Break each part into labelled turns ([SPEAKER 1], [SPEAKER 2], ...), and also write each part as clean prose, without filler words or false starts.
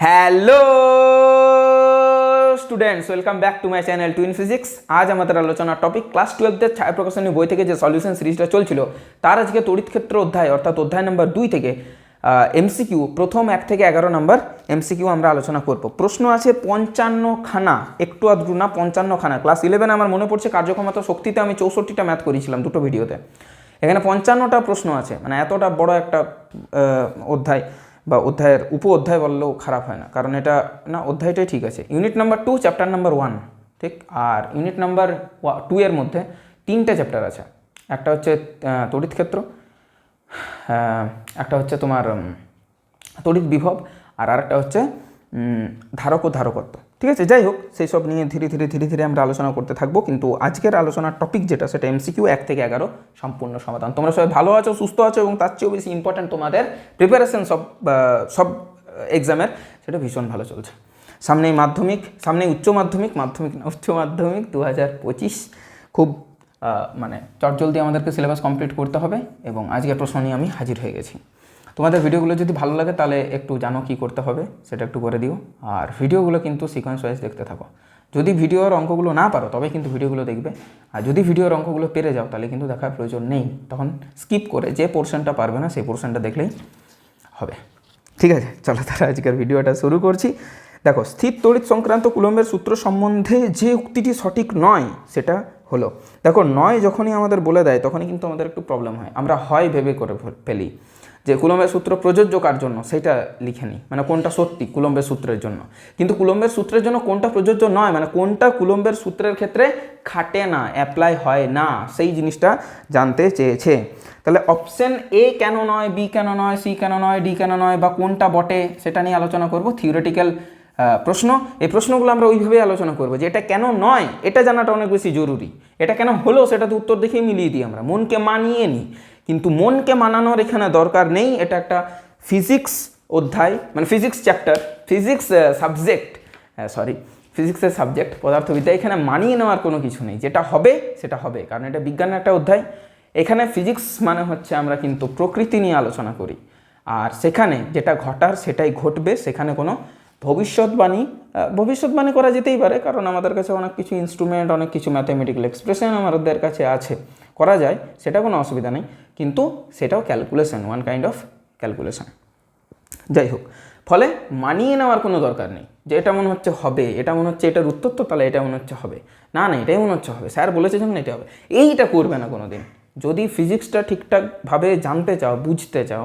[SPEAKER 1] Hello students, welcome back to my channel twin physics. আজ আমাদের আলোচনার টপিক ক্লাস 12-দের ছায়া প্রকাশনী বই থেকে যে সলিউশন সিরিজটা চলছিল তার আজকে তড়িৎ ক্ষেত্র অধ্যায় অর্থাৎ অধ্যায় নাম্বার 2 থেকে এমসিকিউ প্রথম 1 থেকে 11 নম্বর এমসিকিউ আমরা আলোচনা করব। প্রশ্ন আছে 55 খানা, একটু আধটু না 55 খানা। ক্লাস 11 আমার মনে পড়ছে কার্যক্ষমতা শক্তিতে আমি 64টা ম্যাথ করেছিলাম দুটো ভিডিওতে। এখানে 55টা প্রশ্ন আছে, মানে এতটা বড় একটা অধ্যায় বা অধ্যায়ের উপ অধ্যায় বললেও খারাপ হয় না, কারণ এটা না অধ্যায়টাই ঠিক আছে। ইউনিট নাম্বার 2 চ্যাপ্টার নাম্বার 1 ঠিক, আর ইউনিট নাম্বার 2 এর মধ্যে 3টে চ্যাপ্টার আছে। একটা হচ্ছে তড়িৎ ক্ষেত্র, একটা হচ্ছে তোমার তড়িৎ বিভব, আর আরেকটা হচ্ছে ধারক ও ধারকত্ব। ঠিক আছে, যাই হোক সেই সব নিয়ে ধীরে ধীরে আমরা আলোচনা করতে থাকবো। কিন্তু আজকের আলোচনার টপিক যেটা সেটা এমসিকিউ 1 থেকে 11 সম্পূর্ণ সমাধান। তোমরা সবাই ভালো আছো, সুস্থ আছো, এবং তার চেয়েও বেশি ইম্পর্ট্যান্ট তোমাদের প্রিপারেশন সব এক্সামের সেটা ভীষণ ভালো চলছে। সামনেই মাধ্যমিক, সামনেই উচ্চ মাধ্যমিক 2025। খুব মানে চটজলদি আমাদেরকে সিলেবাস কমপ্লিট করতে হবে, এবং আজকের প্রশ্ন নিয়ে আমি হাজির হয়ে গেছি। তোমাদের ভিডিওগুলো যদি ভালো লাগে তাহলে একটু জানো কি করতে হবে সেটা একটু করে দিও, আর ভিডিওগুলো কিন্তু সিকোয়েন্স ওয়াইজ দেখতে থাকো। যদি ভিডিওর অঙ্কগুলো না পারো তবে কিন্তু ভিডিওগুলো দেখবে, আর যদি ভিডিওর অঙ্কগুলো পেরে যাও তাহলে কিন্তু দেখার প্রয়োজন নেই, তখন স্কিপ করে যে পোর্শনটা পারবে না সেই পোর্শনটা দেখলেই হবে। ঠিক আছে, চলো তারা আজকের ভিডিওটা শুরু করছি। দেখো, স্থির তড়িৎ সংক্রান্ত কুলম্বের সূত্র সম্বন্ধে যে উক্তিটি সঠিক নয় সেটা হলো, দেখো নয় যখনই আমাদের বলে দেয় তখনই কিন্তু আমাদের একটু প্রবলেম হয়। আমরা হয় ভেবে করে ফেলি যে কুলম্বের সূত্র প্রযোজ্য কার জন্য সেটা লিখে নিই, মানে কোনটা সত্যি কুলম্বের সূত্রের জন্য। কিন্তু কুলম্বের সূত্রের জন্য কোনটা প্রযোজ্য নয়, মানে কোনটা কুলম্বের সূত্রের ক্ষেত্রে খাটে না, অ্যাপ্লাই হয় না, সেই জিনিসটা জানতে চেয়েছে। তাহলে অপশন এ কেন নয়, বি কেন নয়, সি কেন নয়, ডি কেন নয়, বা কোনটা বটে সেটা নিয়ে আলোচনা করব। থিওরিটিক্যাল প্রশ্ন, এই প্রশ্নগুলো আমরা ওইভাবেই আলোচনা করবো যে এটা কেন নয় এটা জানাটা অনেক বেশি জরুরি। এটা কেন হলো সেটা তো উত্তর দেখেই মিলিয়ে দিই, আমরা মনকে মানিয়ে নিই, কিন্তু মনকে মানানোর এখানে দরকার নেই। এটা একটা ফিজিক্স অধ্যায়, মানে ফিজিক্স চ্যাপ্টার, ফিজিক্স সাবজেক্ট, ফিজিক্সের সাবজেক্ট পদার্থবিদ্যা। এখানে মানিয়ে নেওয়ার কোনো কিছু নেই, যেটা হবে সেটা হবে, কারণ এটা বিজ্ঞানের একটা অধ্যায়। এখানে ফিজিক্স মানে হচ্ছে আমরা কিন্তু প্রকৃতি নিয়ে আলোচনা করি, আর সেখানে যেটা ঘটার সেটাই ঘটবে। সেখানে কোনো ভবিষ্যৎবাণী করা যেতেই পারে, কারণ আমাদের কাছে অনেক কিছু ইনস্ট্রুমেন্ট, অনেক কিছু ম্যাথামেটিক্যাল এক্সপ্রেশন আমাদের কাছে আছে, করা যায়, সেটা কোনো অসুবিধা নেই, কিন্তু সেটাও calculation, one kind of calculation. যাই হোক, ফলে মানিয়ে নেওয়ার কোনো দরকার নেই যে এটা মনে হচ্ছে হবে, এটা মনে হচ্ছে এটার উত্তর তো তাহলে এটা মনে হচ্ছে হবে, না এটাই মনে হচ্ছে হবে, স্যার বলেছে যেমন এটা হবে, এইটা করবে না কোনো দিন। যদি ফিজিক্সটা ঠিকঠাকভাবে জানতে চাও, বুঝতে চাও,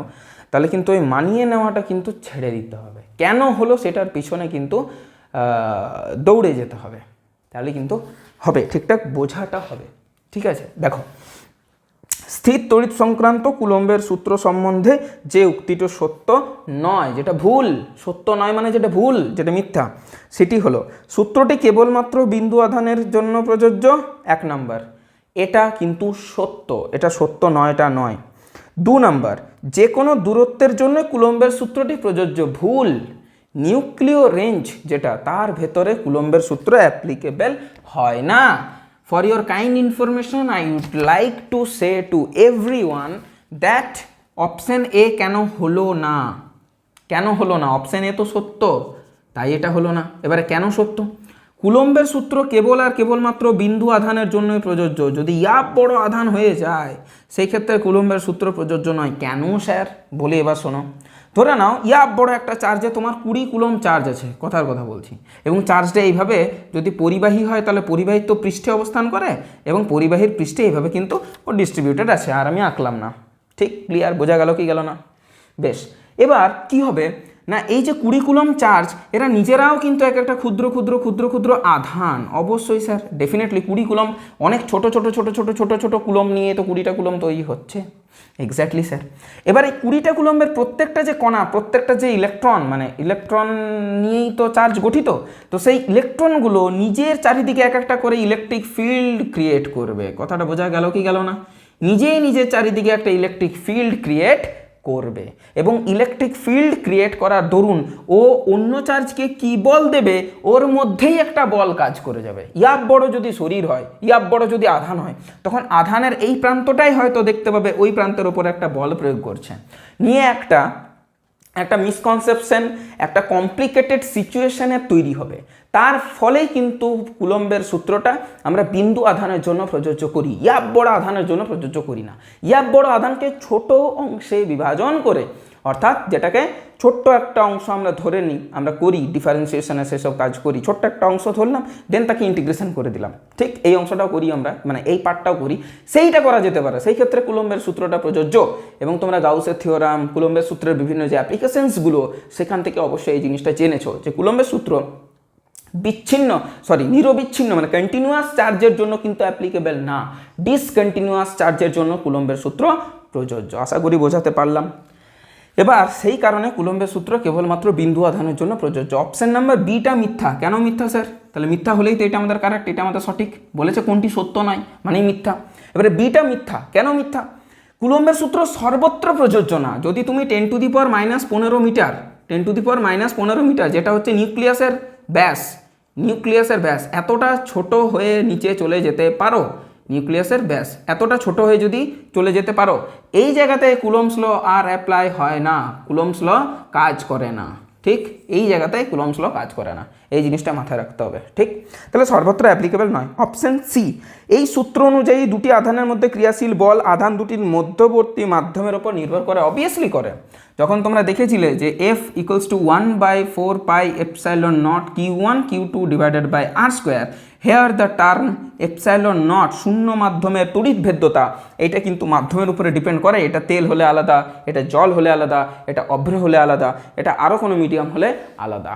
[SPEAKER 1] তাহলে কিন্তু ওই মানিয়ে নেওয়াটা কিন্তু ছেড়ে দিতে হবে। কেন হলো সেটার পিছনে কিন্তু দৌড়ে যেতে হবে, তাহলে কিন্তু হবে, ঠিকঠাক বোঝাটা হবে। ঠিক আছে, দেখো, স্থির তড়িৎ সংক্রান্ত কুলম্বের সূত্র সম্বন্ধে যে উক্তিটি সত্য নয়, যেটা ভুল, সত্য নয় মানে যেটা ভুল, যেটা মিথ্যা, সেটি হলো সূত্রটি কেবলমাত্র বিন্দু আধানের জন্য প্রযোজ্য। 1 নাম্বার, এটা কিন্তু সত্য, এটা সত্য নয়, এটা নয়। 2 নাম্বার, যে কোনো দূরত্বের জন্য কুলম্বের সূত্রটি প্রযোজ্য। ভুল, নিউক্লিয় রেঞ্জ যেটা তার ভেতরে কুলম্বের সূত্র অ্যাপ্লিকেবল হয় না। For your kind information, I would like to say to everyone that option A কেন হলো না, কেন হলো না? অপশন এ তো সত্য, তাই এটা হলো না। এবারে কেন সত্য? কুলম্বের সূত্র কেবল আর কেবলমাত্র বিন্দু আধানের জন্যই প্রযোজ্য। যদি ইয়াব বড় আধান হয়ে যায় সেই ক্ষেত্রে কুলম্বের সূত্র প্রযোজ্য নয়। কেন স্যার বলি, এবার শোনো। ধরে নাও ইয়াব বড় একটা চার্জে তোমার 20 কুলম্ব চার্জ আছে, কথার কথা বলছি, এবং চার্জটা এইভাবে যদি পরিবাহী হয় তাহলে পরিবাহীর তো পৃষ্ঠে অবস্থান করে, এবং পরিবাহীর পৃষ্ঠে এইভাবে কিন্তু ও ডিস্ট্রিবিউটেড আছে, আর আমি আঁকলাম না। ঠিক ক্লিয়ার, বোঝা গেল কি গেল না? বেশ, এবার কি হবে না, এই যে 20 কুলম্ব চার্জ, এরা নিজেরাও কিন্তু এক একটা ক্ষুদ্র ক্ষুদ্র ক্ষুদ্র ক্ষুদ্র আধান। অবশ্যই স্যার, ডেফিনেটলি 20 কুলম্ব, অনেক ছোট ছোট ছোট ছোট ছোট ছোট কুলম্ব নিয়ে তো 20টা কুলম্ব তৈরি হচ্ছে। Exactly sir. এবার এই 20টা কুলম্বের প্রত্যেকটা যে কণা, প্রত্যেকটা যে ইলেকট্রন, মানে ইলেকট্রন নিয়েই তো চার্জ গঠিত, তো সেই ইলেকট্রনগুলো নিজের চারিদিকে এক একটা করে ইলেকট্রিক ফিল্ড ক্রিয়েট করবে। কথাটা বোঝা গেল কি গেল না? নিজের চারিদিকে একটা ইলেকট্রিক ফিল্ড ক্রিয়েট করবে, এবং ইলেকট্রিক ফিল্ড ক্রিয়েট করার দরুন ও অন্য চার্জকে কি বল দেবে, ওর মধ্যেই একটা বল কাজ করে যাবে। ইয়াব বড় যদি শরীর হয়, ইয়াব বড় যদি আধান হয়, তখন আধানের এই প্রান্তটাই হয়তো দেখতে পাবে ওই প্রান্তের ওপর একটা বল প্রয়োগ করছে, নিয়ে একটা একটা মিসকনসেপশন, একটা কমপ্লিকেটেড সিচুয়েশনের তৈরি হবে। তার ফলেই কিন্তু কুলম্বের সূত্রটা আমরা বিন্দু আধানের জন্য প্রযোজ্য করি, ইয়াব বড় আধানের জন্য প্রযোজ্য করি না। ইয়াব বড় আধানকে ছোট অংশে বিভাজন করে, অর্থাৎ যেটাকে ছোট্ট একটা অংশ আমরা ধরে নিই, আমরা করি ডিফারেন্সিয়েশনে সেসব কাজ করি, ছোট্ট একটা অংশ ধরলাম, দেন তাকে ইন্টিগ্রেশন করে দিলাম, ঠিক এই অংশটাও করি আমরা, মানে এই পার্টটাও করি, সেইটা করা যেতে পারে। সেই ক্ষেত্রে কুলম্বের সূত্রটা প্রযোজ্য। এবং তোমরা গাউসের থিওরাম, কুলম্বের সূত্রের বিভিন্ন যে অ্যাপ্লিকেশনসগুলো, সেখান থেকে অবশ্যই এই জিনিসটা জেনেছো যে কুলম্বের সূত্র নিরবিচ্ছিন্ন মানে কন্টিনিউয়াস চার্জের জন্য কিন্তু অ্যাপ্লিকেবল না, ডিসকন্টিনিউয়াস চার্জের জন্য কুলম্বের সূত্র প্রযোজ্য। আশা করি বোঝাতে পারলাম। এবার সেই কারণে কুলম্বের সূত্র কেবলমাত্র বিন্দু আধানের জন্য প্রযোজ্য। অপশন নাম্বার বিটা মিথ্যা। কেন মিথ্যা স্যার? তাহলে মিথ্যা হলেই তো এটা আমাদের কারেক্ট, এটা আমাদের সঠিক। বলেছে কোনটি সত্য নয় মানেই মিথ্যা। এবারে বিটা মিথ্যা। কেন মিথ্যা? কুলম্বের সূত্র সর্বত্র প্রযোজ্য না। যদি তুমি 10⁻⁻15 মিটার 10⁻⁻15 মিটার যেটা হচ্ছে নিউক্লিয়াসের ব্যাস এতটা ছোট হয়ে নিচে চলে যেতে পারো, নিউক্লিয়াসের ব্যাস এতটা ছোট হয়ে যদি চলে যেতে পারো, এই জায়গাতে কুলম্বস ল আর অ্যাপ্লাই হয় না, কুলম্বস ল কাজ করে না, ঠিক এই জায়গাতে কুলম্বস ল কাজ করে না, এই জিনিসটা মাথায় রাখতে হবে, ঠিক। তাহলে সর্বত্র অ্যাপ্লিকেবল নয়। অপশন সি, এই সূত্র অনুযায়ী দুটি আধানের মধ্যে ক্রিয়াশীল বল আধান দুটির মধ্যবর্তী মাধ্যমের উপর নির্ভর করে। অবভিয়াসলি করে। যখন তোমরা দেখেছিলে যে F = 1/4πε0 Q1 Q2 / R², hair the term ε0 শূন্য মাধ্যমের তড়িৎ ভেদ্যতা, এটা কিন্তু মাধ্যমের উপরে ডিপেন্ড করে। এটা তেল হলে আলাদা, এটা জল হলে আলাদা, এটা অভ্র হলে আলাদা, এটা আরও কোনো মিডিয়াম হলে আলাদা।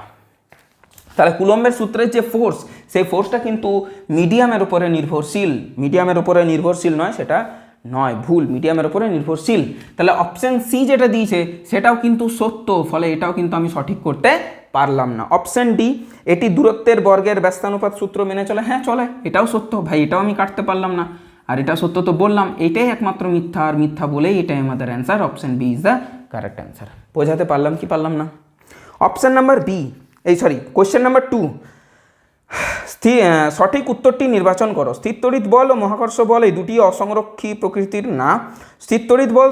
[SPEAKER 1] তাহলে কুলম্বের সূত্রের যে ফোর্স, সেই ফোর্সটা কিন্তু মিডিয়ামের উপরে নির্ভরশীল, মিডিয়ামের উপরে নির্ভরশীল নয়, সেটা নয়, ভুল, মিডিয়ামের উপরে নির্ভরশীল। তাহলে অপশন সি যেটা দিয়েছে সেটাও কিন্তু সত্য, ফলে এটাও কিন্তু আমি সঠিক করতে পারলাম না। অপশন ডি, এটি দূরত্বের বর্গের ব্যস্তানুপাত সূত্র মেনে চলে। হ্যাঁ চলে, এটাও সত্য ভাই, এটাও আমি কাটতে পারলাম না। আর এটা সত্য তো বললাম, এটাই একমাত্র মিথ্যা, আর মিথ্যা বলেই এটাই আমাদের answer. Option B is the correct answer. বোঝাতে পারলাম কি পারলাম না? Option number B, question number 2, সঠিক উত্তরটি নির্বাচন করো। স্থির তড়িৎ বল ও মহাকর্ষ বল এই দুটি অসংরক্ষী প্রকৃতির না। স্থির তড়িৎ বল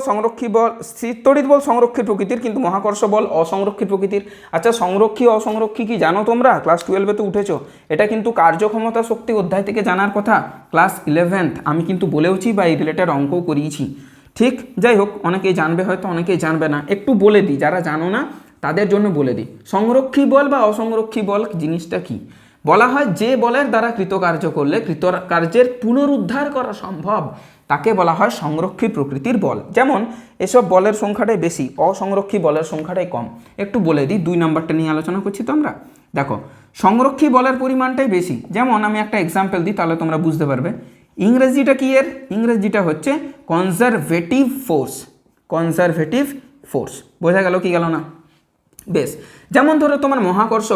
[SPEAKER 1] সংরক্ষী প্রকৃতির, কিন্তু মহাকর্ষ বল অসংরক্ষী প্রকৃতির। আচ্ছা, সংরক্ষী অসংরক্ষী কি জানো তোমরা? ক্লাস 12-এ তো উঠেছো। এটা কিন্তু কার্যক্ষমতা শক্তি অধ্যায় থেকে জানার কথা। ক্লাস 11th আমি কিন্তু বলেওছি বা এই রিলেটেড অঙ্কও করিয়েছি, ঠিক। যাই হোক, অনেকেই জানবে হয়তো, অনেকেই জানবে না। একটু বলে দিই, যারা জানো না তাদের জন্য বলে দিই। সংরক্ষী বল বা অসংরক্ষী বল জিনিসটা কি? বলা হয় যে বলের দ্বারা কৃতকার্য করলে কৃতকার্যের পুনরুদ্ধার করা সম্ভব, তাকে বলা হয় সংরক্ষী প্রকৃতির বল। যেমন এসব বলের সংখ্যাটাই বেশি, অসংরক্ষী বলের সংখ্যাটাই কম। একটু বলে দিই, 2 নম্বরটা নিয়ে আলোচনা করছি তো আমরা। দেখো, সংরক্ষী বলের পরিমাণটাই বেশি। যেমন আমি একটা এক্সাম্পল দিই, তাহলে তোমরা বুঝতে পারবে। ইংরেজিটা কি এর? ইংরেজিটা হচ্ছে কনজারভেটিভ ফোর্স। বোঝা গেল কি গেল না? বেশ, যেমন ধরো তোমার মহাকর্ষ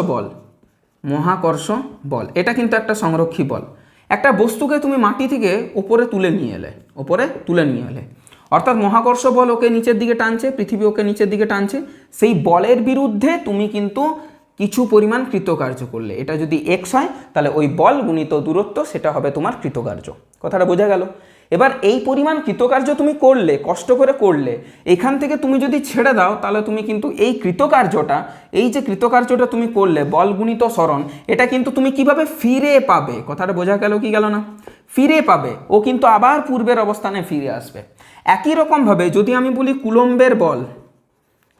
[SPEAKER 1] বল, এটা কিন্তু একটা সংরক্ষী বল। একটা বস্তুকে তুমি মাটি থেকে ওপরে তুলে নিয়ে এলে, অর্থাৎ মহাকর্ষ বল ওকে নিচের দিকে টানছে, পৃথিবী ওকে নিচের দিকে টানছে। সেই বলের বিরুদ্ধে তুমি কিন্তু কিছু পরিমাণ কৃতকার্য করলে। এটা যদি এক্স হয়, তাহলে ওই বল গুণিত দূরত্ব, সেটা হবে তোমার কৃতকার্য। কথাটা বোঝা গেল? এবার এই পরিমাণ কৃতকার্য তুমি করলে, কষ্ট করে করলে, এখান থেকে তুমি যদি ছেড়ে দাও, তাহলে তুমি কিন্তু এই যে কৃতকার্যটা তুমি করলে, বল গুণিত সরণ, এটা কিন্তু তুমি কিভাবে ফিরে পাবে? কথাটা বোঝা গেল কি গেল না? ফিরে পাবে, ও কিন্তু আবার পূর্বের অবস্থানে ফিরে আসবে। একই রকমভাবে যদি আমি বলি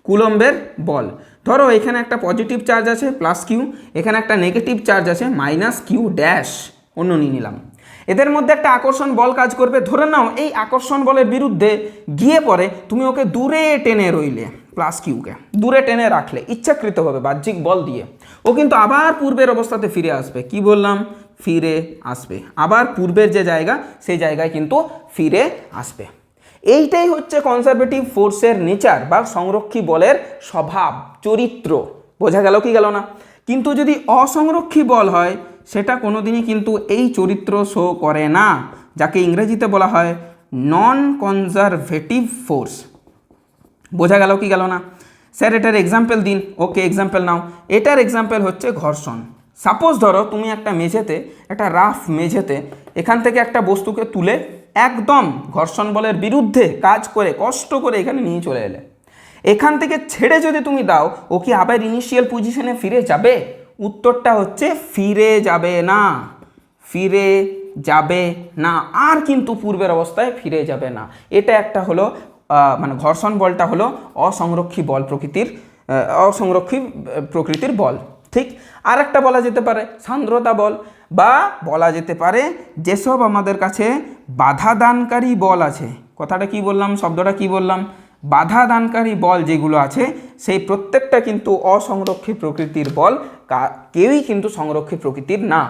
[SPEAKER 1] কুলম্বের বল, ধরো এখানে একটা পজিটিভ চার্জ আছে +q, এখানে একটা নেগেটিভ চার্জ আছে -q', অন্য নিয়ে নিলাম। এদের মধ্যে একটা আকর্ষণ বল কাজ করবে। ধরে নাও এই আকর্ষণ বলের বিরুদ্ধে গিয়ে পরে তুমি ওকে দূরে টেনে রইলে, +q-কে দূরে টেনে রাখলে ইচ্ছাকৃতভাবে বাহ্যিক বল দিয়ে, ও কিন্তু আবার পূর্বের অবস্থাতে ফিরে আসবে। কি বললাম? ফিরে আসবে, আবার পূর্বের যে জায়গা, সেই জায়গায় কিন্তু ফিরে আসবে। এইটাই হচ্ছে কনজারভেটিভ ফোর্সের নেচার বা সংরক্ষী বলের স্বভাব, চরিত্র। বোঝা গেল কি গেল না? কিন্তু যদি অসংরক্ষী বল হয়, সেটা কোনোদিনই কিন্তু এই চরিত্র শো করে না, যাকে ইংরেজিতে বলা হয় নন কনজারভেটিভ ফোর্স। বোঝা গেল কি গেল না? স্যার এটার এক্সাম্পল দিন। ওকে, এক্সাম্পল নাও। এটার এক্সাম্পল হচ্ছে ঘর্ষণ। সাপোজ ধরো তুমি একটা রাফ মেঝেতে এখান থেকে একটা বস্তুকে তুলে একদম ঘর্ষণ বলের বিরুদ্ধে কাজ করে, কষ্ট করে এখানে নিয়ে চলে এলে। এখান থেকে ছেড়ে যদি তুমি দাও ও কি আবার ইনিশিয়াল পজিশনে ফিরে যাবে? উত্তরটা হচ্ছে ফিরে যাবে না, ফিরে যাবে না, আর কিন্তু পূর্বের অবস্থায় ফিরে যাবে না। এটা একটা হলো মানে ঘর্ষণ বলটা হলো অসংরক্ষী বল প্রকৃতির, অসংরক্ষী প্রকৃতির বল। ঠিক, আর একটা বলা যেতে পারে সান্দ্রতা বল, বা বলা যেতে পারে যেসব আমাদের কাছে বাধা দানকারী বল আছে। কথাটা কি বললাম, শব্দটা কি বললাম? বাধা দানকারী বল যেগুলো আছে সেই প্রত্যেকটা কিন্তু অসংরক্ষী প্রকৃতির বল, কেউই কিন্তু সংরক্ষী প্রকৃতির না।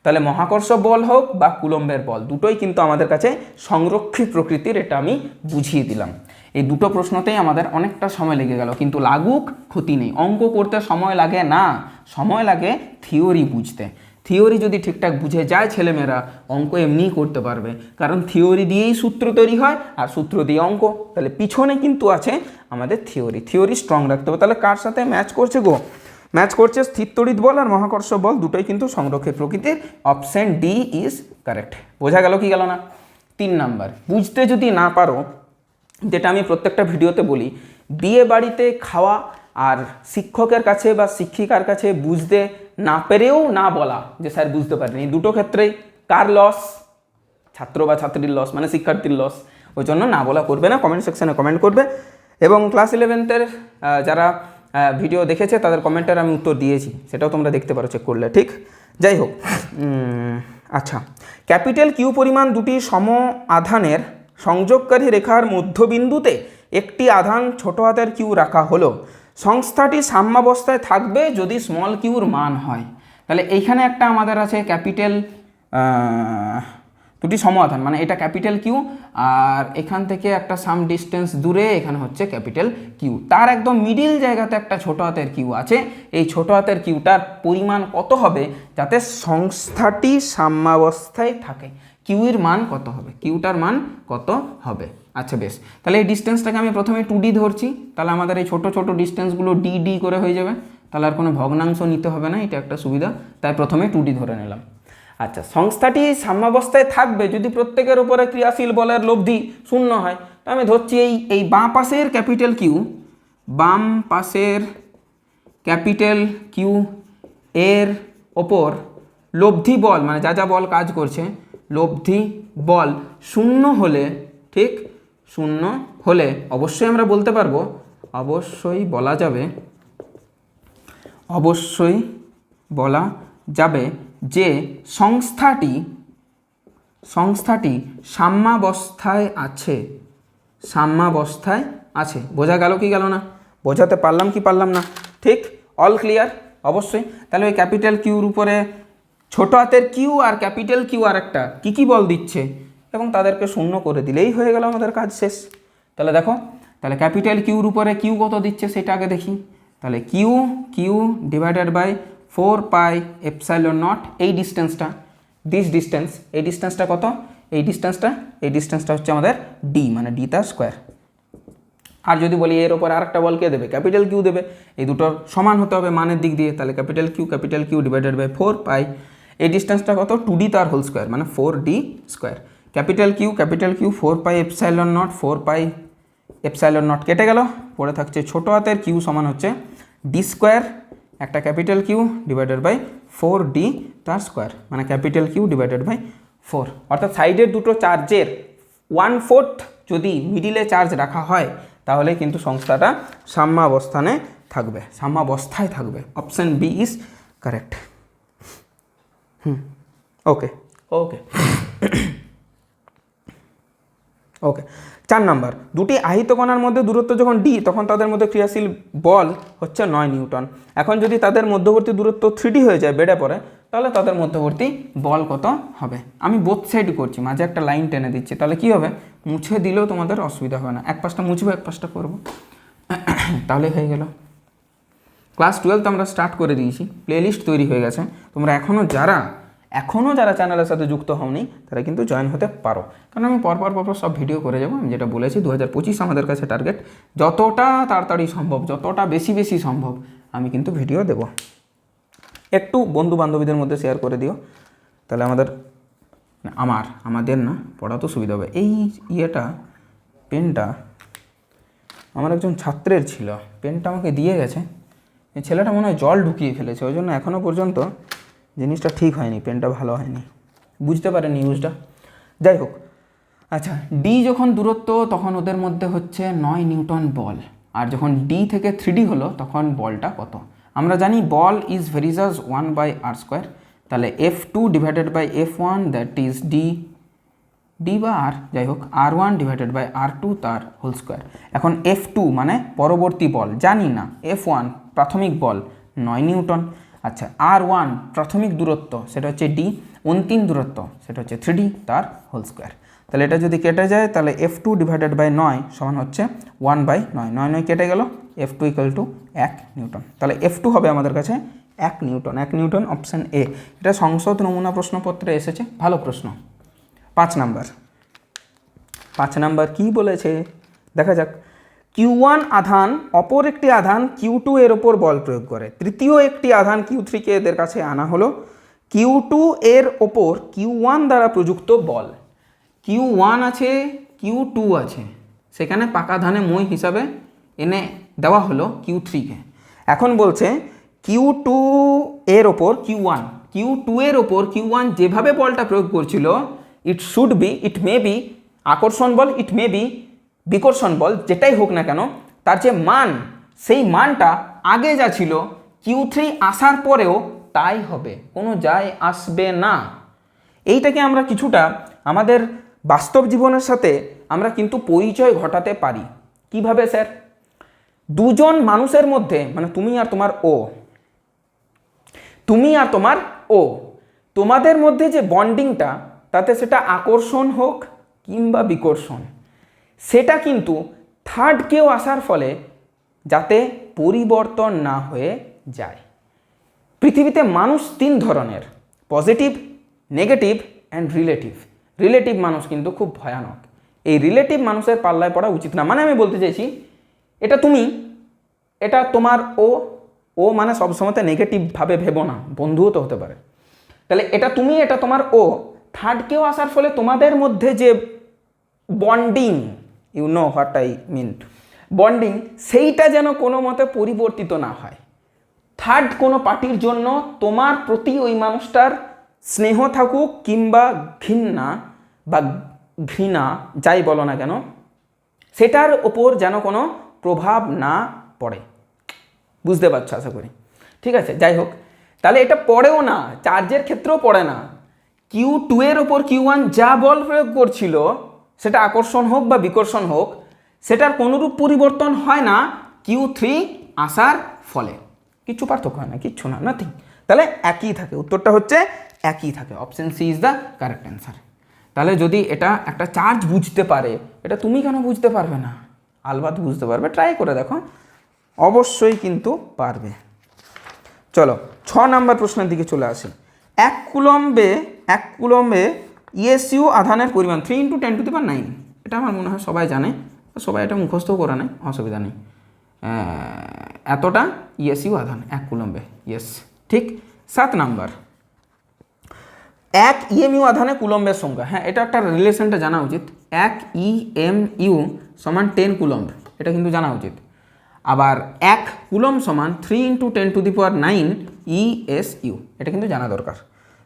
[SPEAKER 1] তাহলে মহাকর্ষ বল হোক বা কুলম্বের বল, দুটোই কিন্তু আমাদের কাছে সংরক্ষী প্রকৃতির, এটা আমি বুঝিয়ে দিলাম। এই দুটো প্রশ্নতেই আমাদের অনেকটা সময় লেগে গেল, কিন্তু লাগুক ক্ষতি নেই। অঙ্ক করতে সময় লাগে না, সময় লাগে থিওরি বুঝতে। থিওরি যদি ঠিকঠাক বুঝে যায় ছেলেমেয়েরা, অঙ্ক এমনিই করতে পারবে, কারণ থিওরি দিয়েই সূত্র তৈরি হয় আর সূত্র দিয়ে অঙ্ক। তাহলে পিছনে কিন্তু আছে আমাদের থিওরি, থিওরি স্ট্রং রাখতে হবে। তাহলে কার সাথে ম্যাচ করছে গো? ম্যাচ করছে স্থির তড়িৎ বল আর মহাকর্ষ বল, দুটোই কিন্তু সংরক্ষী প্রকৃতির। Option D is correct. বোঝা গেল কি গেল না? 3 নাম্বার, বুঝতে যদি না পারো, যেটা আমি প্রত্যেকটা ভিডিওতে বলি, বিয়ে বাড়িতে খাওয়া আর শিক্ষকের কাছে বা শিক্ষিকার কাছে বুঝতে না পেরেও না বলা যে স্যার বুঝতে পারিনি, দুটো ক্ষেত্রেই কার লস? ছাত্র বা ছাত্রীর লস, মানে শিক্ষার্থীর লস। ওই জন্য না বলা করবে না, কমেন্ট সেকশনে কমেন্ট করবে। এবং ক্লাস 11-এর যারা ভিডিও দেখেছে তাদের কমেন্টের আমি উত্তর দিয়েছি, সেটাও তোমরা দেখতে পারো চেক করলে। ঠিক, যাই হোক। আচ্ছা, ক্যাপিটাল কিউ পরিমাণ দুটি সম আধানের সংযোগকারী রেখার মধ্যবিন্দুতে একটি আধান ছোট হাতের কিউ রাখা হলো, সংস্থাটি সাম্যাবস্থায় থাকবে যদি স্মল কিউর মান হয়। তাহলে এইখানে একটা আমাদের আছে ক্যাপিটাল দুটি সম আধান, মানে এটা ক্যাপিটাল কিউ, আর এখান থেকে একটা সাম ডিস্টেন্স দূরে এখানে হচ্ছে ক্যাপিটাল কিউ। তার একদম মিডিল জায়গাতে একটা ছোট হাতের কিউ আছে। এই ছোট হাতের কিউটার পরিমাণ কত হবে যাতে সংস্থাটি সাম্যাবস্থায় থাকে? কিউয়ের মান কত হবে? কিউটার মান কত হবে? আচ্ছা বেশ, তাহলে এই ডিস্টেন্সটাকে আমি প্রথমে 2D ধরছি। তাহলে আমাদের এই ছোট ছোট ডিস্টেন্সগুলো ডি করে হয়ে যাবে, তাহলে আর কোনো ভগ্নাংশ নিতে হবে না, এটা একটা সুবিধা। তাই প্রথমে 2D ধরে নিলাম। আচ্ছা, সংস্থাটি সাম্যাবস্থায় থাকবে যদি প্রত্যেকের উপরে ক্রিয়াশীল বলের লব্ধি 0 হয়। তো আমি ধরছি এই বাঁ পাশের ক্যাপিটাল কিউ, বাম পাশের ক্যাপিটাল কিউ এর ওপর লব্ধি বল, মানে যা যা বল কাজ করছে, লব্ধি বল 0 হলে, ঠিক 0 হলে অবশ্যই আমরা বলতে পারবো, অবশ্যই বলা যাবে, অবশ্যই বলা যাবে যে সংস্থাটি সাম্যাবস্থায় আছে, সাম্যাবস্থায় আছে। বোঝা গেল কি গেল না? বোঝাতে পারলাম কি পারলাম না? ঠিক, অল ক্লিয়ার? অবশ্যই। তাহলে ওই ক্যাপিটাল কিউর উপরে ছোট হাতের Q R capital Q R একটা কী বল দিচ্ছে, এবং তাদেরকে 0 করে দিলেই হয়ে গেল আমাদের কাজ শেষ। তাহলে দেখো, তাহলে ক্যাপিটাল কিউর উপরে কিউ কত দিচ্ছে সেটা আগে দেখি। তাহলে কিউ ডিভাইডেড বাই 4πε0, এই ডিস্টেন্সটা, এই ডিস্টেন্সটা কত? এই ডিস্টেন্সটা হচ্ছে আমাদের ডি, মানে ডি তার স্কোয়ার। আর যদি বলি এর ওপর আর একটা বল কে দেবে? ক্যাপিটাল কিউ দেবে। এই দুটোর সমান হতে হবে মানের দিক দিয়ে। তাহলে ক্যাপিটাল কিউ ডিভাইডেড বাই 4π, এই ডিস্টেন্সটা কত? 2D তার হোল স্কোয়ার, মানে 4D স্কোয়ার। ক্যাপিটাল কিউ 4πε0, 4πε0 কেটে গেল, পড়ে থাকছে ছোট হাতের কিউ সমান হচ্ছে ডি স্কোয়ার, একটা capital Q divided by 4D তার স্কোয়ার, মানে ক্যাপিটাল কিউ ডিভাইডেড বাই 4। অর্থাৎ সাইডের দুটো চার্জের 1/4 যদি মিডিলে চার্জ রাখা হয় তাহলে কিন্তু সংস্থাটা সাম্যাবস্থায় থাকবে। Option B is correct. Okay 4 number, দুটি আহিত কণার মধ্যে দূরত্ব যখন ডি তখন তাদের মধ্যে ক্রিয়াশীল বল হচ্ছে 9 নিউটন। এখন যদি তাদের মধ্যবর্তী দূরত্ব 3D হয়ে যায়, বেড়ে পড়ে, তাহলে তাদের মধ্যবর্তী বল কত হবে? আমি বোথ সাইড করছি, মাঝে একটা লাইন টেনে দিচ্ছি, তাহলে কি হবে? মুছে দিলেও তোমাদের অসুবিধা হবে না, এক পাশটা মুছবো এক পাশটা করবো, তাহলে হয়ে গেল। ক্লাস 12 আমরা স্টার্ট করে দিয়েছি, প্লেলিস্ট তৈরি হয়ে গেছে। তোমরা এখনও যারা চ্যানেলের সাথে যুক্ত হওনি তারা কিন্তু জয়েন হতে পারো, কারণ আমি পরপর সব ভিডিও করে যাবো। আমি যেটা বলেছি 2025 আমাদের কাছে টার্গেট, যতটা তাড়াতাড়ি সম্ভব, যতটা বেশি সম্ভব আমি কিন্তু ভিডিও দেব। একটু বন্ধু বান্ধবীদের মধ্যে শেয়ার করে দিও, তাহলে আমাদের না পড়া তো সুবিধা হবে। এই পেনটা আমার একজন ছাত্রের ছিল, পেনটা আমাকে দিয়ে গেছে, এই ছেলেটা মনে হয় জল ঢুকিয়ে ফেলেছে, ওই জন্য এখনও পর্যন্ত জিনিসটা ঠিক হয়নি, পেনটা ভালো হয়নি, বুঝতে পারেন নিউজটা। যাই হোক, আচ্ছা ডি যখন দূরত্ব তখন ওদের মধ্যে হচ্ছে 9 নিউটন বল, আর যখন ডি থেকে 3D হলো তখন বলটা কত? আমরা জানি বল ইজ ভেরিজাস 1/r², তাহলে F2 divided by F1 that is D বা আর, যাই হোক R1 ডিভাইডেড বাই R2 তার হোল স্কোয়ার। এখন F2 মানে পরবর্তী বল জানি না, F1 প্রাথমিক বল 9 নিউটন, আচ্ছা R1 প্রাথমিক দূরত্ব সেটা হচ্ছে ডি, অন্তিম দূরত্ব সেটা হচ্ছে 3D তার হোল স্কোয়ার। তাহলে এটা যদি কেটে যায় তাহলে F2 ডিভাইডেড বাই 9 সমান হচ্ছে 1/9, 9 কেটে গেল, F2 ইকুয়াল টু 1 নিউটন। তাহলে F2 হবে আমাদের কাছে 1 নিউটন, 1 নিউটন অপশান এ। এটা সংসদ নমুনা প্রশ্নপত্রে এসেছে, ভালো প্রশ্ন। 5 নাম্বার কি বলেছে দেখা যাক। Q1 আধান অপর একটি আধান Q2 এর ওপর বল প্রয়োগ করে, তৃতীয় একটি আধান Q3 কে এদের কাছে আনা হলো, Q2 এর ওপর Q1 দ্বারা প্রযুক্ত বল, Q1 আছে Q2 আছে, সেখানে পাকা ধানে মই হিসাবে এনে দেওয়া হলো Q3-কে। এখন বলছে Q2 এর ওপর Q2 এর ওপর Q1 যেভাবে বলটা প্রয়োগ করছিল, ইট মে বি আকর্ষণ বল, ইট মে বি বিকর্ষণ বল, যেটাই হোক না কেন, তার যে মান সেই মানটা আগে যা ছিল Q3 আসার পরেও তাই হবে, কোনো যায় আসবে না। এইটাকে আমরা কিছুটা আমাদের বাস্তব জীবনের সাথে আমরা কিন্তু পরিচয় ঘটাতে পারি। কিভাবে স্যার? দুজন মানুষের মধ্যে, মানে তুমি আর তোমার ও, তোমাদের মধ্যে যে বন্ডিংটা, তাতে সেটা আকর্ষণ হোক কিংবা বিকর্ষণ, সেটা কিন্তু থার্ড কেউ আসার ফলে যাতে পরিবর্তন না হয়ে যায়। পৃথিবীতে মানুষ 3 ধরনের, পজিটিভ, নেগেটিভ অ্যান্ড রিলেটিভ মানুষ কিন্তু খুব ভয়ানক। এই রিলেটিভ মানুষের পাল্লায় পড়া উচিত না। মানে আমি বলতে চাইছি, এটা তুমি, এটা তোমার ও মানে সবসময় নেগেটিভভাবে ভেবো না, বন্ধুও তো হতে পারে। তাহলে এটা তুমি, এটা তোমার ও, থার্ড কেউ আসার ফলে তোমাদের মধ্যে যে bonding, you know what I mean, bonding, সেইটা যেন কোনো মতে পরিবর্তিত না হয়। থার্ড কোনো পার্টির জন্য তোমার প্রতি ওই মানুষটার স্নেহ থাকুক কিংবা ঘৃণা যাই বলো না কেন, সেটার ওপর যেন কোনো প্রভাব না পড়ে। বুঝতে পারছো আশা করি, ঠিক আছে? যাই হোক, তাহলে এটা পড়েও না, চার্জের ক্ষেত্রেও পড়ে না। Q2 এর ওপর Q1 যা বল প্রয়োগ করছিল, সেটা আকর্ষণ হোক বা বিকর্ষণ হোক, সেটার কোনোরূপ পরিবর্তন হয় না Q3 আসার ফলে। কিছু পার্থক্য হয় না, কিচ্ছু না, নাথিং। তাহলে একই থাকে, উত্তরটা হচ্ছে একই থাকে। Option C is the correct answer. তাহলে যদি এটা একটা চার্জ বুঝতে পারে, এটা তুমি কেন বুঝতে পারবে না? আলবাত বুঝতে পারবে, ট্রাই করে দেখো, অবশ্যই কিন্তু পারবে। চলো 6 নাম্বার প্রশ্নের দিকে চলে আসি। 1 কুলম্বে ইএসইউ আধানের পরিমাণ 3 × 10⁹। এটা আমার মনে হয় সবাই জানে, সবাই এটা মুখস্থ করে নেয়, অসুবিধা নেই। এতটা ইএসইউ আধান 1 কুলম্বে, ইয়েস ঠিক। 7 নাম্বার, 1 ইএমইউ আধানে কুলম্বের সংখ্যা। হ্যাঁ, এটা একটা রিলেশনটা জানা উচিত। 1 ইএমইউ সমান 10 কুলম্ব, এটা কিন্তু জানা উচিত। আবার 1 কুলম্ব সমান 3 × 10⁹ ইএসইউ, এটা কিন্তু জানা দরকার।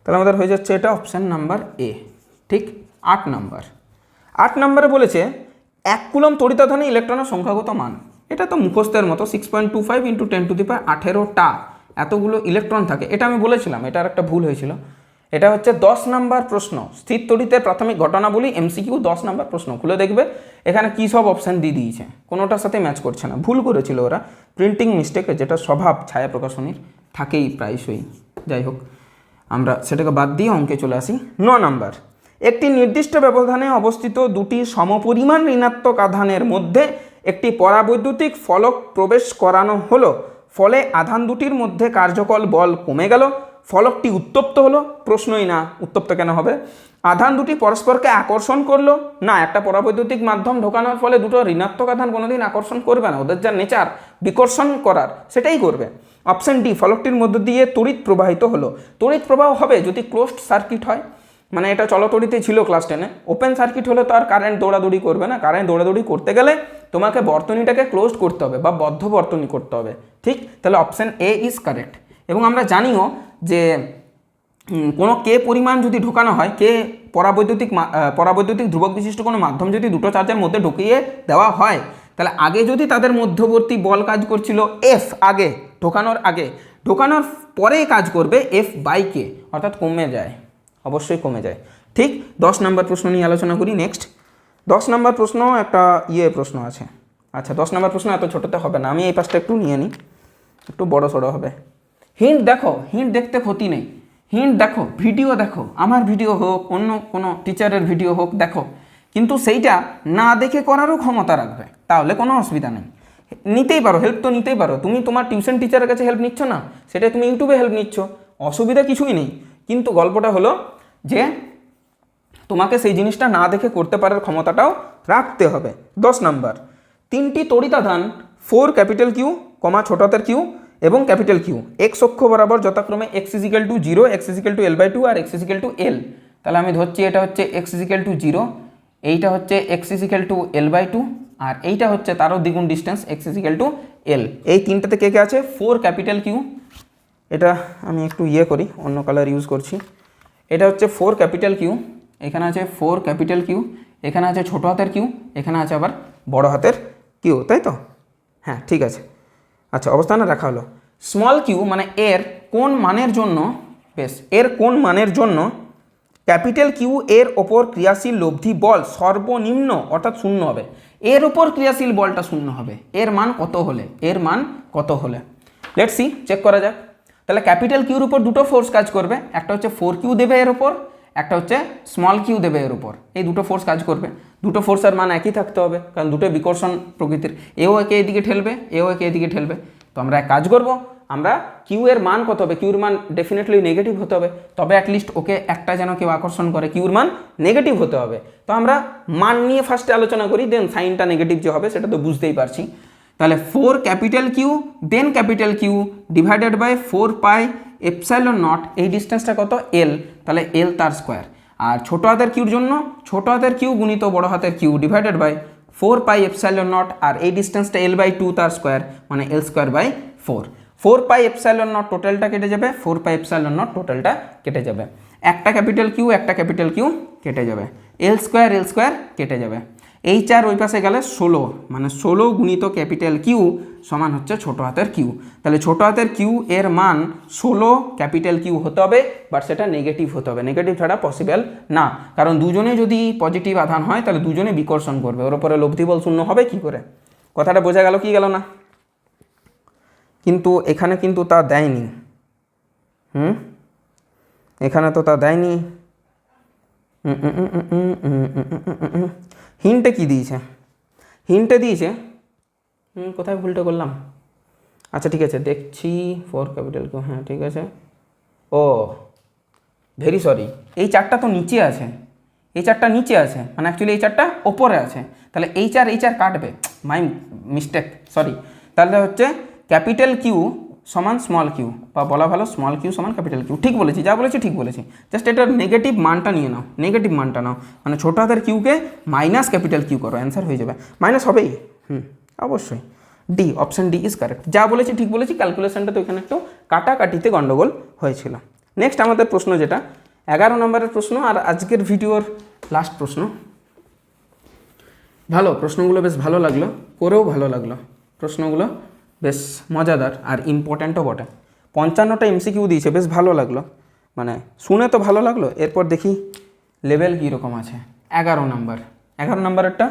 [SPEAKER 1] তাহলে আমাদের হয়ে যাচ্ছে এটা অপশান নাম্বার এ, ঠিক। 8 নাম্বারে বলেছে 1 কুলম্ব তড়িতাধানে ইলেকট্রনের সংখ্যাগত মান। এটা তো মুখস্থের মতো, 6.25 × 10⁻18টা এতগুলো ইলেকট্রন থাকে। এটা আমি বলেছিলাম, এটার একটা ভুল হয়েছিল। এটা হচ্ছে 10 নাম্বার প্রশ্ন, স্থির তড়িতের প্রাথমিক ঘটনাবলী, এমসিকিউ 10 নাম্বার প্রশ্ন। খুলে দেখবে এখানে কী সব অপশান দিয়ে দিয়েছে, কোনোটার সাথে ম্যাচ করছে না, ভুল করেছিল ওরা, প্রিন্টিং মিস্টেক, যেটা স্বভাব ছায়া প্রকাশনীর থাকেই প্রায়শই। যাই হোক, আমরা সেটাকে বাদ দিয়ে অঙ্কে চলে আসি। 9 নাম্বার, একটি নির্দিষ্ট ব্যবধানে অবস্থিত দুটি সমপরিমাণ ঋণাত্মক আধানের মধ্যে একটি পরাবৈদ্যুতিক ফলক প্রবেশ করানো হলো, ফলে আধান দুটির মধ্যে কার্যকর বল কমে গেল, ফলকটি উত্তপ্ত হলো। প্রশ্নই না, উত্তপ্ত কেন হবে? আধান দুটি পরস্পরকে আকর্ষণ করলো না, একটা পরাবৈদ্যুতিক মাধ্যম ঢোকানোর ফলে দুটো ঋণাত্মক আধান কোনোদিন আকর্ষণ করবে না, ওদের যা নেচার বিকর্ষণ করার সেটাই করবে। অপশন ডি, ফলকটির মধ্য দিয়ে তড়িৎ প্রবাহিত হলো। তড়িৎ প্রবাহ হবে যদি ক্লোজড সার্কিট হয়, মানে এটা চলতড়িতে ছিল ক্লাস 10-এ। ওপেন সার্কিট হলে তো আর কারেন্ট দৌড়াদৌড়ি করবে না, কারেন্ট দৌড়াদৌড়ি করতে গেলে তোমাকে বর্তনীটাকে ক্লোজ করতে হবে বা বদ্ধ বর্তনী করতে হবে, ঠিক? তাহলে অপশান এ ইজ কারেক্ট। এবং আমরা জানিও যে কোনো কে পরিমাণ যদি ঢোকানো হয়, কে পরাবৈদ্যুতিক ধ্রুবক বিশিষ্ট কোনো মাধ্যম যদি দুটো চার্জের মধ্যে ঢুকিয়ে দেওয়া হয়, তাহলে আগে যদি তাদের মধ্যবর্তী বল কাজ করছিল এফ, আগে ঢোকানোর পরে কাজ করবে এফ বাই কে, অর্থাৎ কমে যায়, অবশ্যই কমে যায়, ঠিক? 10 নম্বর প্রশ্ন নিয়ে আলোচনা করি। নেক্সট 10 নম্বর প্রশ্ন একটা প্রশ্ন আছে। আচ্ছা, 10 নম্বর প্রশ্ন এত ছোটোতে হবে না, আমি এই পাশটা একটু নিয়ে নিই, একটু বড় সড়ো হবে। হিন্ট দেখো, হিন্ট দেখতে ক্ষতি নেই, হিন্ট দেখো, ভিডিও দেখো, আমার ভিডিও হোক, অন্য কোনো টিচারের ভিডিও হোক, দেখো, কিন্তু সেইটা না দেখে করারও ক্ষমতা রাখবে, তাহলে কোনো অসুবিধা নেই। নিতেই পারো, হেল্প তো নিতেই পারো, তুমি তোমার টিউশন টিচারের কাছে হেল্প নিচ্ছ না, সেটা তুমি ইউটিউবে হেল্প নিচ্ছ, অসুবিধা কিছুই নেই। কিন্তু গল্পটা হলো যে তোমাকে সেই জিনিসটা না দেখে করতে পারার ক্ষমতাটাও রাখতে হবে। 10 নাম্বার, 3টি তড়িতাধান 4 ক্যাপিটাল কিউ, ছোট হাতের কিউ এবং ক্যাপিটাল কিউ এক্স অক্ষ বরাবর যথাক্রমে x = 0, x = L/2 আর x = L। তাহলে আমি ধরছি এটা হচ্ছে x = 0, এইটা হচ্ছে x = L/2 আর এইটা হচ্ছে তারও দ্বিগুণ ডিস্টেন্স x = L। এই তিনটাতে কে কে আছে? 4 ক্যাপিটাল কিউ। এটা আমি একটু করি, অন্য কালার ইউজ করছি। এটা হচ্ছে 4 ক্যাপিটাল কিউ, এখানে আছে 4 ক্যাপিটাল কিউ, এখানে আছে ছোট হাতের কিউ, এখানে আছে আবার বড় হাতের কিউ, তাই তো? হ্যাঁ, ঠিক আছে। আচ্ছা, অবস্থানে রাখা হলো। স্মল কিউ মানে এর কোন মানের জন্য, এর কোন মানের জন্য ক্যাপিটাল কিউ এর ওপর ক্রিয়াশীল লব্ধি বল সর্বনিম্ন অর্থাৎ 0 হবে। এর ওপর ক্রিয়াশীল বলটা 0 হবে, এর মান কত হলে, লেটস সি, চেক করা যাক। তাহলে ক্যাপিটাল কিউর উপর দুটো ফোর্স কাজ করবে, একটা হচ্ছে 4 কিউ দেবে এর ওপর, একটা হচ্ছে স্মল কিউ দেবে এর উপর। এই দুটো ফোর্স কাজ করবে, দুটো ফোর্সের মান একই থাকতে হবে, কারণ দুটো বিকর্ষণ প্রকৃতির, এও একে এদিকে ঠেলবে, এও একে এদিকে ঠেলবে। তো আমরা এক কাজ করব, আমরা কিউ এর মান কত হবে, কিউর মান ডেফিনেটলি নেগেটিভ হতে হবে, তবে অ্যাটলিস্ট ওকে একটা যেন কেউ আকর্ষণ করে, কিউর মান নেগেটিভ হতে হবে। তো আমরা মান নিয়ে ফার্স্টে আলোচনা করি, দেন সাইনটা নেগেটিভ যে হবে সেটা তো বুঝতেই পারছি। তাহলে 4 capital Q then capital Q divided by 4 pi epsilon nought, এই ডিস্টেন্সটা কত? এল, তাহলে এল তার স্কোয়ার। আর ছোট হাতের কিউর জন্য ছোট হাতের কিউ গুণিত বড় হাতের Q divided by 4 pi epsilon naught, আর এই ডিস্টেন্সটা L/2 তার স্কোয়ার, মানে L²/4। 4 পাই এপসাইলন নট টোটালটা কেটে যাবে, 4 পাই এপসাইলন নট টোটালটা কেটে যাবে, একটা ক্যাপিটাল কিউ কেটে যাবে, L² কেটে যাবে। এই 4 ওই পাশে গেলে 16, মানে 16 গুণিত ক্যাপিটাল কিউ সমান হচ্ছে ছোট হাতের কিউ। তাহলে ছোট হাতের কিউ এর মান 16 ক্যাপিটাল কিউ হতে হবে, বাট সেটা নেগেটিভ হতে হবে, নেগেটিভ ছাড়া পসিবল না, কারণ দুজনে যদি পজিটিভ আধান হয় তাহলে দুজনে বিকর্ষণ করবে, ওর উপরে লব্ধি বল 0 হবে কি করে? কথাটা বোঝা গেল কি গেল না? কিন্তু এখানে কিন্তু তা দেয়নি, এখানে তো তা দেয়নি। হিন্টে কি দিয়েছে? হিন্টে দিয়েছে, কোথায় ভুলটা করলাম? আচ্ছা ঠিক আছে, দেখছি 4 ক্যাপিটাল কিউ, হ্যাঁ ঠিক আছে। ও ভেরি সরি, এই 4টা তো নিচে আছে, এই 4টা নিচে আছে, মানে অ্যাকচুয়ালি এই 4টা ওপরে আছে, তাহলে এই 4 কাটবে, মাই মিস্টেক, সরি। তাহলে হচ্ছে ক্যাপিটাল কিউ সমান স্মল কিউ, বা বলা ভালো স্মল কিউ সমান ক্যাপিটাল কিউ। ঠিক বলেছি, যা বলেছি ঠিক বলেছি, জাস্ট এটার নেগেটিভ মানটা নিয়ে নাও, নেগেটিভ মানটা নাও, মানে ছোটো হাতের কিউকে মাইনাস ক্যাপিটাল কিউ করো, অ্যান্সার হয়ে যাবে। মাইনাস হবেই, অবশ্যই। D, option D is correct. যা বলেছি ঠিক বলেছি, ক্যালকুলেশনটা তো এখানে একটু কাটাকাটিতে গন্ডগোল হয়েছিল। নেক্সট আমাদের প্রশ্ন যেটা 11 নম্বরের প্রশ্ন, আর আজকের ভিডিওর লাস্ট প্রশ্ন। ভালো প্রশ্নগুলো, বেশ ভালো লাগলো, করেও ভালো লাগলো, প্রশ্নগুলো বেশ মজাদার আর ইম্পর্ট্যান্টও বটে। 55টা MCQ দিয়েছে, বেশ ভালো লাগলো, মানে শুনে তো ভালো লাগলো। এরপর দেখি লেভেল কীরকম আছে। 11 নম্বরেরটা